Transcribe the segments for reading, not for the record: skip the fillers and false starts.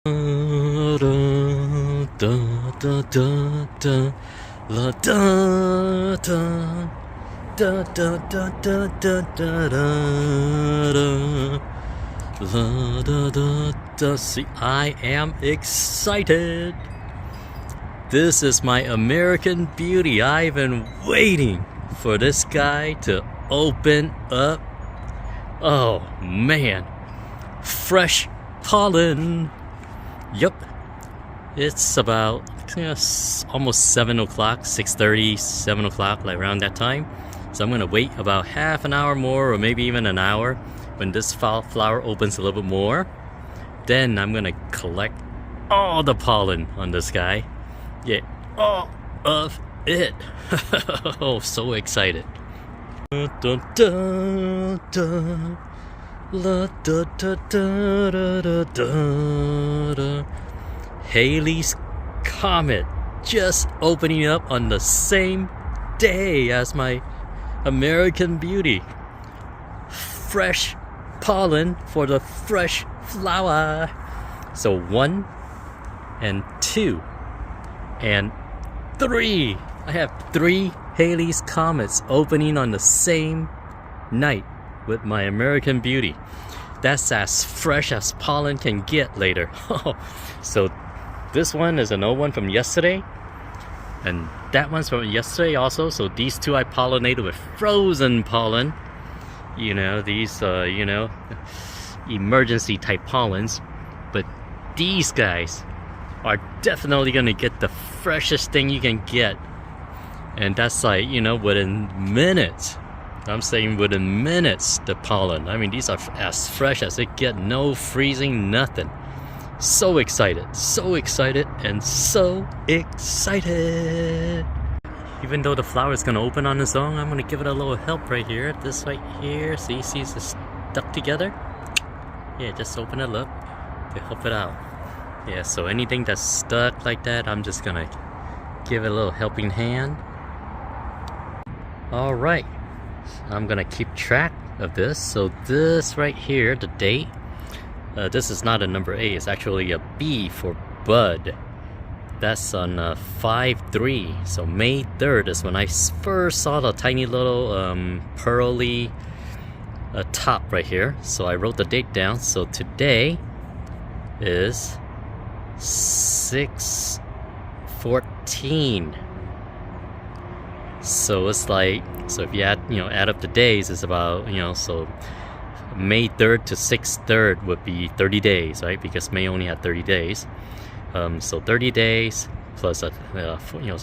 Da, da, da, da, da, la, da, da, da, da, da, da, da, da, da, la, da, da, da. See, I am excited. This is my American Beauty. I've been waiting for this guy to open up. Oh man, fresh pollen. Yep, it's about almost 7 o'clock, 6:30, 7 o'clock, like around that time. So I'm gonna wait about half an hour more, or maybe even an hour, when this flower opens a little bit more. Then I'm gonna collect all the pollen on this guy. Yeah, all of it. Oh, so excited. Dun, dun, dun, dun. La, da, da, da, da, da, da, da. Halley's Comet just opening up on the same day as my American Beauty. Fresh pollen for the fresh flower. So 1 and 2 and 3. I have 3 Halley's Comets opening on the same night with my American Beauty. That's as fresh as pollen can get later. So this one is an old one from yesterday, and that one's from yesterday also. So these two I pollinated with frozen pollen. You know, these emergency type pollens. But these guys are definitely gonna get the freshest thing you can get, and that's like, within minutes. I'm saying within minutes, the pollen. I mean, these are as fresh as it get, no freezing, nothing. So excited, and so excited. Even though the flower is gonna open on its own, I'm gonna give it a little help right here. This right here, see it's stuck together? Yeah, just open it up to help it out. Yeah, so anything that's stuck like that, I'm just gonna give it a little helping hand. All right. I'm gonna keep track of this. So this right here, the date, this is not a number A, it's actually a B for bud. That's on 5/3, so May 3rd is when I first saw the tiny little pearly top right here. So I wrote the date down. So today is 6/14. So it's like, so if you add up the days, it's about, so May 3rd to 6/3 would be 30 days, right? Because May only had 30 days. So 30 days plus, so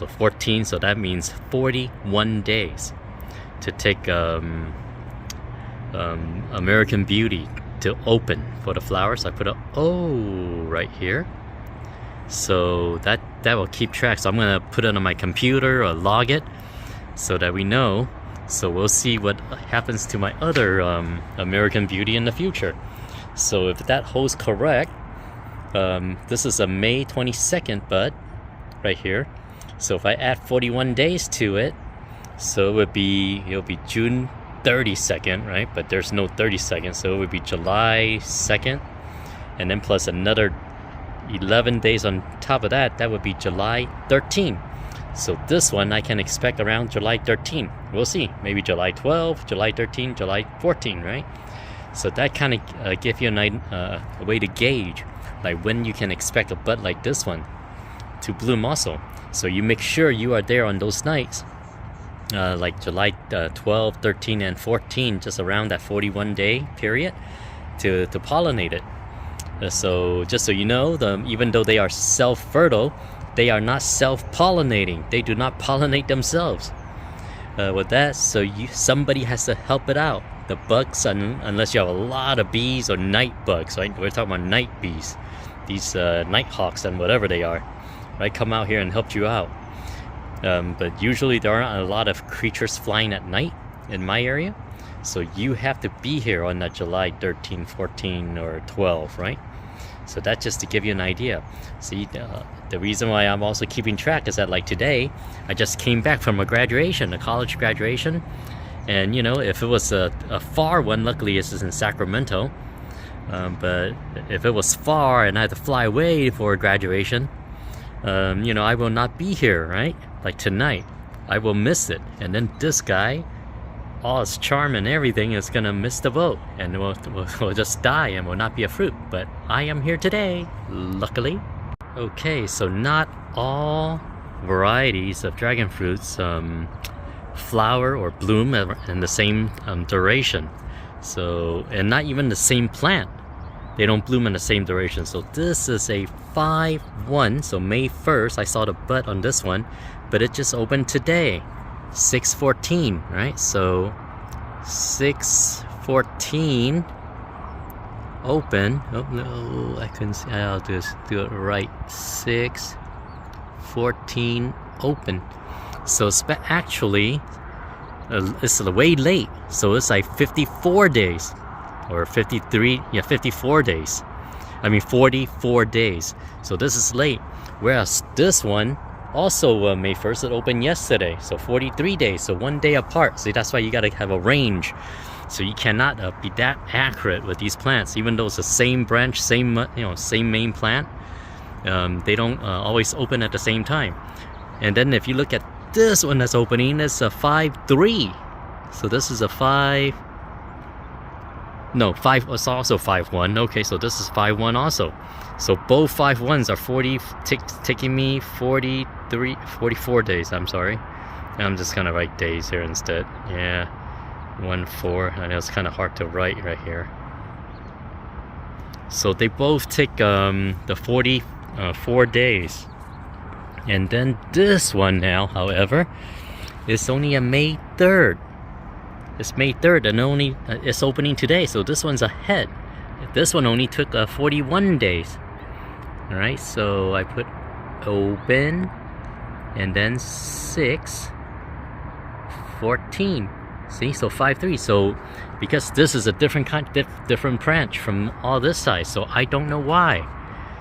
14, so that means 41 days to take American Beauty to open for the flowers. I put a O right here. So that will keep track. So I'm gonna put it on my computer or log it, so that we know. So we'll see what happens to my other American Beauty in the future. So if that holds correct, this is a May 22nd bud right here. So if I add 41 days to it, so it'll be June 32nd, right? But there's no 32nd, so it would be July 2nd, and then plus another 11 days on top of that, that would be July 13th. So this one I can expect around July 13. We'll see. Maybe July 12, July 13, July 14, right? So that kind of gives you a way to gauge like when you can expect a bud like this one to bloom also. So you make sure you are there on those nights, like July 12, 13, and 14, just around that 41-day period to pollinate it. So just so you know, even though they are self-fertile, they are not self-pollinating. They do not pollinate themselves. With that, so somebody has to help it out. The bugs, unless you have a lot of bees or night bugs, right? We're talking about night bees. These night hawks and whatever they are, right? Come out here and help you out. But usually there aren't a lot of creatures flying at night in my area. So you have to be here on that July 13, 14, or 12, right? So that's just to give you an idea. See, the reason why I'm also keeping track is that, like today, I just came back from a college graduation. And if it was a far one, luckily this is in Sacramento, But if it was far and I had to fly away for graduation, you know, I will not be here, right? Like tonight, I will miss it. And then this guy, all his charm and everything, is gonna miss the boat and will just die and will not be a fruit. But I am here today, luckily. Okay, so not all varieties of dragon fruits flower or bloom in the same duration. So, and not even the same plant. They don't bloom in the same duration. So this is a 5-1, so May 1st. I saw the bud on this one, but it just opened today, 6/14, right? So 6/14 open. Oh no, I couldn't see. I'll just do it right. 6/14 open. So it's actually it's way late. So it's like 54 days. Or 53, yeah, 54 days. I mean 44 days. So this is late. Whereas this one, also May 1st, it opened yesterday. So 43 days, so 1 day apart. See, that's why you gotta have a range. So you cannot be that accurate with these plants. Even though it's the same branch, same same main plant, they don't always open at the same time. And then if you look at this one that's opening, it's a 5-3. So this is a 5. No, 5 was also 5-1. Okay, so this is 5-1 also. So both 5-1s are 40, taking me 44 days. I'm sorry. I'm just gonna write days here instead. Yeah, 1-4. I know it's kind of hard to write right here. So they both take the 44 days. And then this one now, however, is only a May 3rd. It's May 3rd and only it's opening today, so this one's ahead. This one only took 41 days. Alright, so I put open and then 6/14. See, so 5-3. So because this is a different branch from all this size, so I don't know why.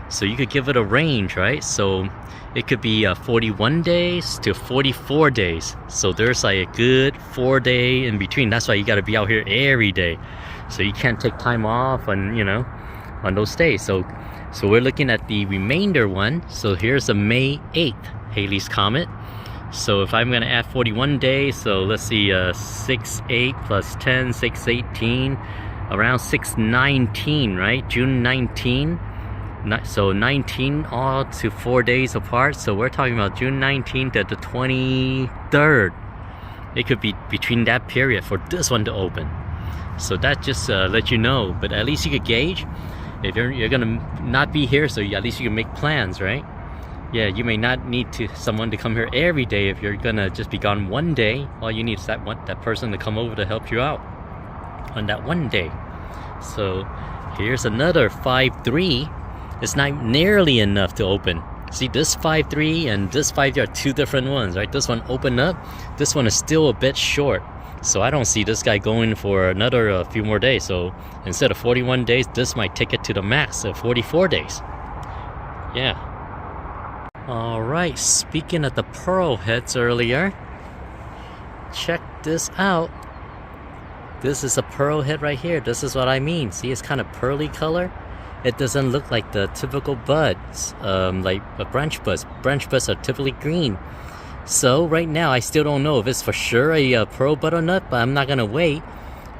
So you could give it a range, right? So it could be 41 days to 44 days. So there's like a good 4 day in between. That's why you got to be out here every day. So you can't take time off on, you know, on those days. So we're looking at the remainder one. So here's a May 8th Halley's Comet. So if I'm going to add 41 days, so let's see, 6/8 plus 10, 6/18, around 6/19, right? June 19. So 19 all to 4 days apart. So we're talking about June 19th to the 23rd. It could be between that period for this one to open. So that just let you know. But at least you could gauge if you're gonna not be here. So at least you can make plans, right? Yeah, you may not need someone to come here every day. If you're gonna just be gone 1 day, all you need is that person to come over to help you out on that 1 day. So here's another 5-3. It's not nearly enough to open. See, this 5-3 and this 5-3 are two different ones, right? This one opened up. This one is still a bit short. So I don't see this guy going for another few more days. So instead of 41 days, this might take it to the max of 44 days. Yeah. All right, speaking of the pearl heads earlier, check this out. This is a pearl head right here. This is what I mean. See, it's kind of pearly color. It doesn't look like the typical buds, like branch buds. Branch buds are typically green. So right now, I still don't know if it's for sure a pearl bud or not, but I'm not gonna wait.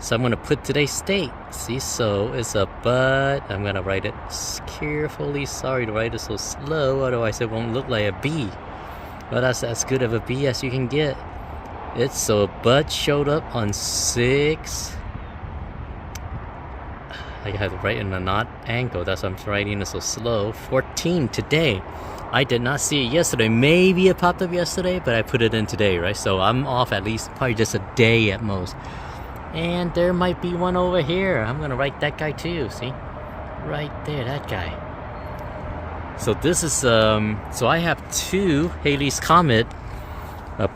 So I'm gonna put today's date. See, so it's a bud. I'm gonna write it carefully. Sorry to write it so slow, otherwise it won't look like a bee. But that's as good of a bee as you can get. It's so a bud showed up on 6. I have to write in an odd angle. That's why I'm writing it so slow. 14 today. I did not see it yesterday. Maybe it popped up yesterday, but I put it in today, right? So I'm off at least probably just a day at most. And there might be one over here. I'm gonna write that guy too. See, right there, that guy. So this is so I have 2 Halley's Comet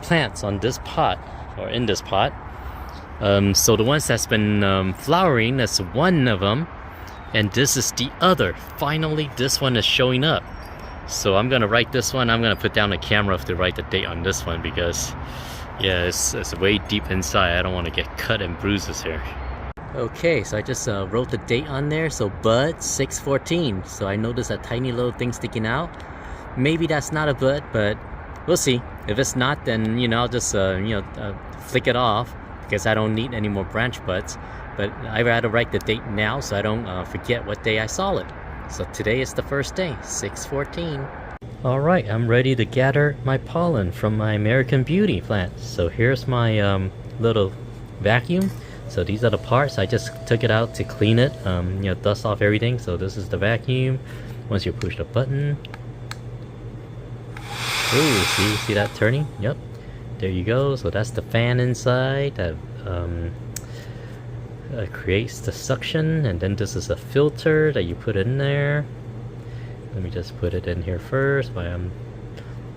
plants on this pot, or in this pot. So the ones that's been flowering, that's one of them, and this is the other. Finally, this one is showing up. So I'm gonna write this one. I'm gonna put down the camera to write the date on this one because, yeah, it's way deep inside. I don't want to get cut and bruises here. Okay, so I just wrote the date on there. So bud 6/14. So I noticed a tiny little thing sticking out. Maybe that's not a bud, but we'll see. If it's not, then I'll just flick it off because I don't need any more branch buds. But I'd rather write the date now so I don't forget what day I saw it. So today is the first day, 6/14. Alright, I'm ready to gather my pollen from my American Beauty plant. So here's my little vacuum. So these are the parts. I just took it out to clean it, dust off everything. So this is the vacuum. Once you push the button. Ooh, see that turning? Yep. There you go. So that's the fan inside that creates the suction, and then this is a filter that you put in there. Let me just put it in here first.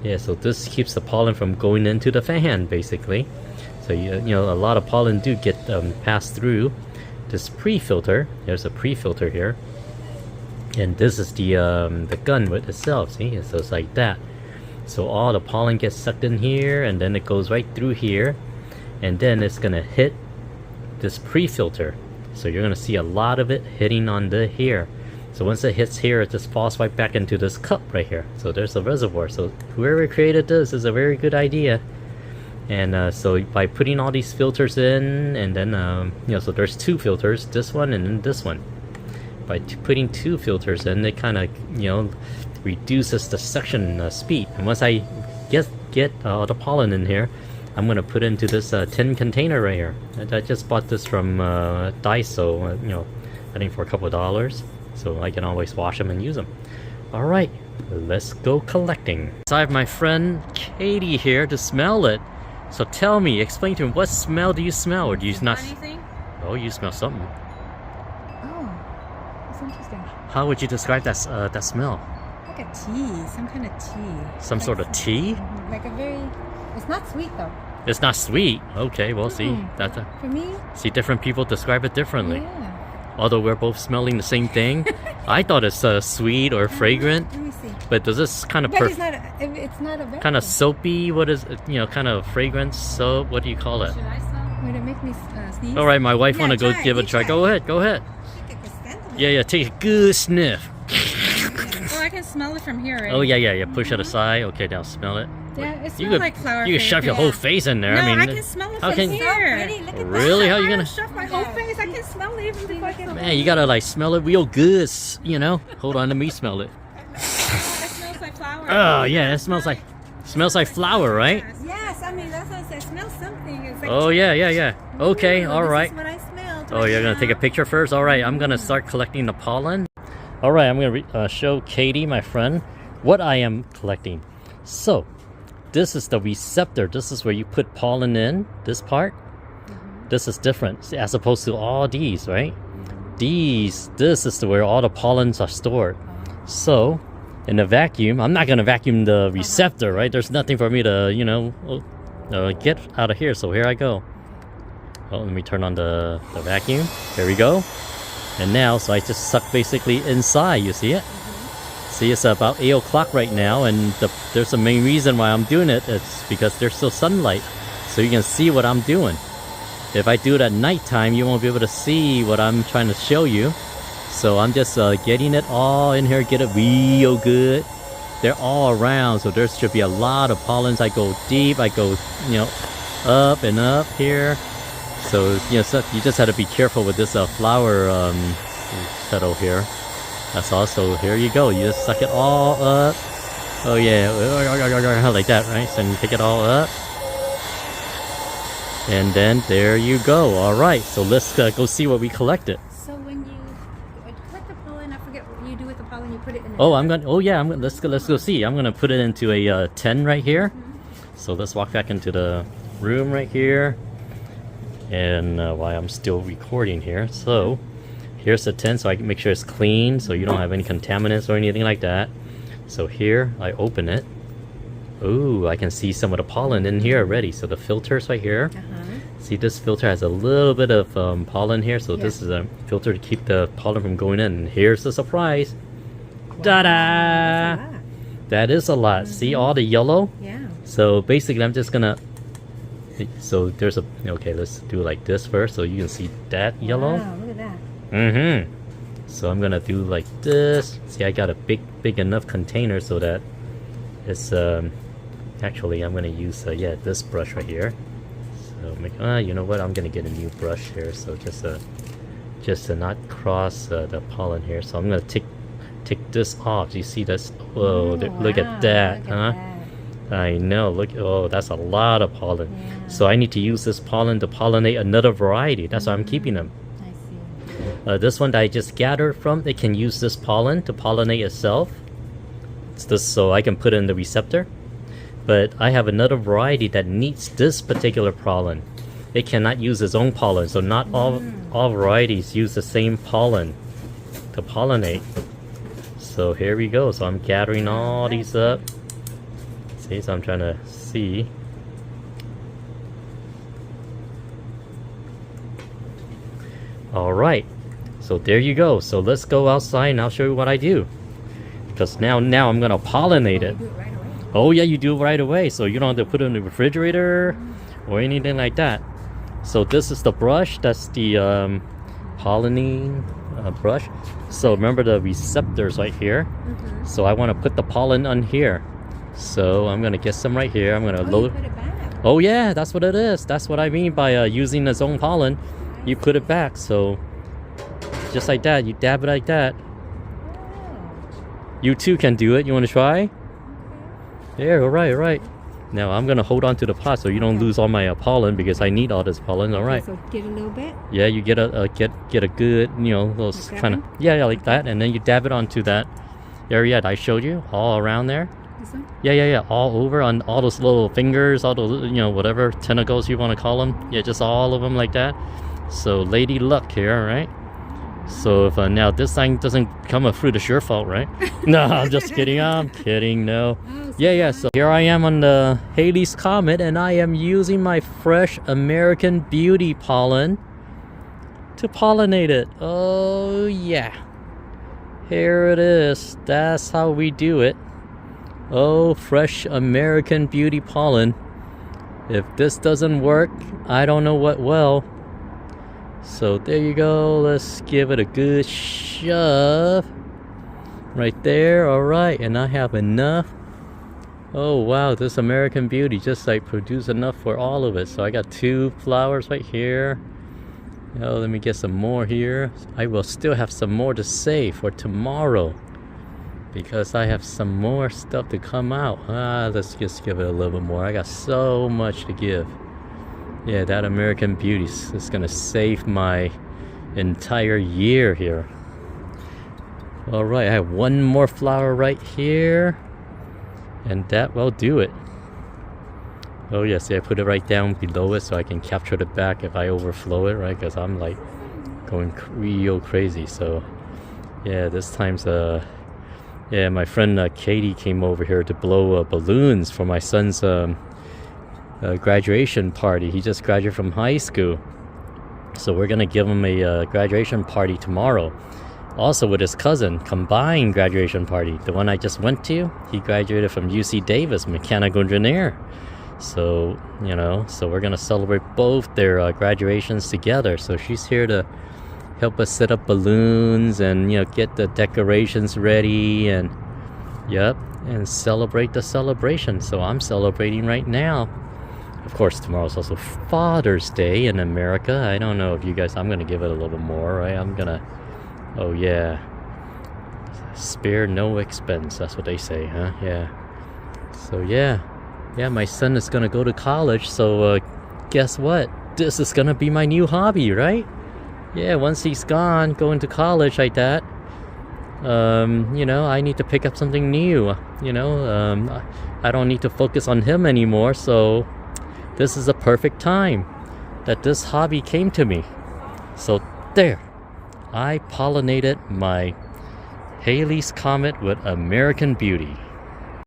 Yeah, so this keeps the pollen from going into the fan, basically. So a lot of pollen do get passed through this pre-filter. There's a pre-filter here, and this is the gun with itself. See, so it's like that. So all the pollen gets sucked in here, and then it goes right through here, and then it's gonna hit this pre-filter. So you're gonna see a lot of it hitting on the here. So once it hits here, it just falls right back into this cup right here. So there's a reservoir. So whoever created this is a very good idea. And so by putting all these filters in, and then so there's two filters, this one and then this one. By putting two filters in, it kind of reduces the suction speed. And once I get the pollen in here, I'm gonna put into this tin container right here. I just bought this from Daiso, I think for a couple of dollars, so I can always wash them and use them. All right, let's go collecting. So I have my friend Katie here to smell it. So tell me, explain to me, what smell do you smell, or do you not? Anything? Oh, you smell something. Oh, that's interesting. How would you describe that smell? Like a tea, some kind of tea. Some like sort of tea? Like a very. It's not sweet though. It's not sweet. Okay, well, see, that's for me. See, different people describe it differently. Yeah. Although we're both smelling the same thing, I thought it's sweet or fragrant. Let me see. But does this kind of But it's not. It's not a. kind of soapy? What is it? Kind of fragrance soap? What do you call it? Should I smell? Would it make me sneeze? All right, my wife want to go give it a try. Try. Go ahead, go ahead. Yeah, take a good sniff. Oh, I can smell it from here. Right? Oh yeah. Push it aside. Okay, now smell it. Yeah, it smells like flower. You can shove your whole face in there. No, I mean, I can smell it how from can here. really? How you gonna shove my whole face? I can smell it even before I get. Man, you gotta like smell it real good. Hold on, let me smell it. It smells like flower. Oh yeah, it smells like flower, right? Yes, I mean that's what I said. Smell something. It's like, Oh yeah. Okay, all right. This is what I smelled. Oh, you're gonna take a picture first? All right, I'm gonna start collecting the pollen. All right, I'm gonna show Katie, my friend, what I am collecting. So, this is the receptor. This is where you put pollen in. This part. This is different as opposed to all these, right? This is where all the pollens are stored. So, in the vacuum, I'm not gonna vacuum the receptor, right? There's nothing for me to, get out of here. So here I go. Oh, let me turn on the vacuum. There we go. And now, so I just suck basically inside. You see it? See, it's about 8 o'clock right now, and there's the main reason why I'm doing it. It's because there's still sunlight, so you can see what I'm doing. If I do it at nighttime, you won't be able to see what I'm trying to show you. So I'm just getting it all in here, get it real good. They're all around, so there should be a lot of pollens. I go deep, I go, up and up here. So, so you just have to be careful with this flower petal here. That's also, here you go. You just suck it all up. Oh yeah, like that, right? So you pick it all up. And then there you go. All right, so let's go see what we collected. So when you collect the pollen, I forget what you do with the pollen. You put it in. Let's go see. I'm gonna put it into a 10 right here. So let's walk back into the room right here. And while I'm still recording here, so here's the tin, so I can make sure it's clean, so you don't have any contaminants or anything like that. So here, I open it. Ooh, I can see some of the pollen in here already. So the filter's right here. See, this filter has a little bit of pollen here, so this is a filter to keep the pollen from going in. And here's the surprise. Wow, ta-da! That is a lot. See all the yellow? Yeah. So basically, I'm just gonna So there's a, okay, let's do like this first so you can see that yellow. Wow, look at that. Mm-hmm. So I'm gonna do like this. See, I got a big enough container so that it's actually I'm gonna use yeah, this brush right here. So make, you know what? I'm gonna get a new brush here. So just to not cross the pollen here. So I'm gonna take this off. You see this? Whoa! Oh, look wow, at that, look huh? at that. I know. Look. Oh, that's a lot of pollen. Yeah. So I need to use this pollen to pollinate another variety. That's why I'm keeping them. I see. This one that I just gathered from, they can use this pollen to pollinate itself. It's this, so I can put it in the receptor. But I have another variety that needs this particular pollen. It cannot use its own pollen, so not all varieties use the same pollen to pollinate. So here we go. So I'm gathering all these up. See, so I'm trying to see. All right. So there you go. So let's go outside and I'll show you what I do. Because now I'm gonna pollinate it. You do it right away. Oh yeah, you do it right away. So you don't have to put it in the refrigerator or anything like that. So this is the brush. That's the pollinating brush. So remember the receptors right here. So I want to put the pollen on here. So I'm gonna get some right here. I'm gonna load. You put it back. Oh yeah, that's what it is. That's what I mean by using its own pollen. You put it back. So just like that, you dab it like that. You too can do it. You want to try? There, all right. Now I'm gonna hold on to the pot so you don't lose all my pollen because I need all this pollen. All right. So get a little bit. Yeah, you get a get a good, you know, those Like that kind of, one? yeah, like that, and then you dab it onto that area that I showed you, all around there. This one? Yeah, all over on all those little fingers, all those, you know, whatever tentacles you want to call them. Yeah, just all of them like that. So lady luck here, all right? So if now this thing doesn't come a fruit, it's your fault, right? No, I'm just kidding. I'm kidding. No. Oh, so Yeah. So here I am on the Halley's Comet, and I am using my fresh American Beauty pollen to pollinate it. Oh yeah. Here it is. That's how we do it. Oh, fresh American Beauty pollen. If this doesn't work, I don't know what will. So there you go. Let's give it a good shove. Right there. Alright. And I have enough. Oh wow. This American Beauty just like produced enough for all of it. So I got 2 flowers right here. Oh, let me get some more here. I will still have some more to save for tomorrow. Because I have some more stuff to come out. Let's just give it a little bit more. I got so much to give. Yeah, that American Beauty is gonna save my entire year here. Alright, I have 1 more flower right here. And that will do it. Oh yeah, see I put it right down below it so I can capture it back if I overflow it, right? Because I'm like going real crazy. So yeah, this time's yeah, my friend Katie came over here to blow balloons for my son's graduation party. He just graduated from high school, so we're gonna give him a graduation party tomorrow, also with his cousin, combined graduation party. The one I just went to, he graduated from UC Davis, mechanical engineer. So you know, so we're gonna celebrate both their graduations together. So she's here to help us set up balloons and, you know, get the decorations ready and and celebrate the celebration. So I'm celebrating right now. Of course, tomorrow's also Father's Day in America. I don't know if you guys, I'm gonna give it a little bit more, right? I'm gonna, oh yeah, spare no expense. That's what they say, huh? Yeah. So yeah, my son is gonna go to college. So guess what? This is gonna be my new hobby, right? Yeah, once he's gone, going to college like that, you know, I need to pick up something new. You know, I don't need to focus on him anymore. So this is a perfect time that this hobby came to me. So there, I pollinated my Halley's Comet with American Beauty.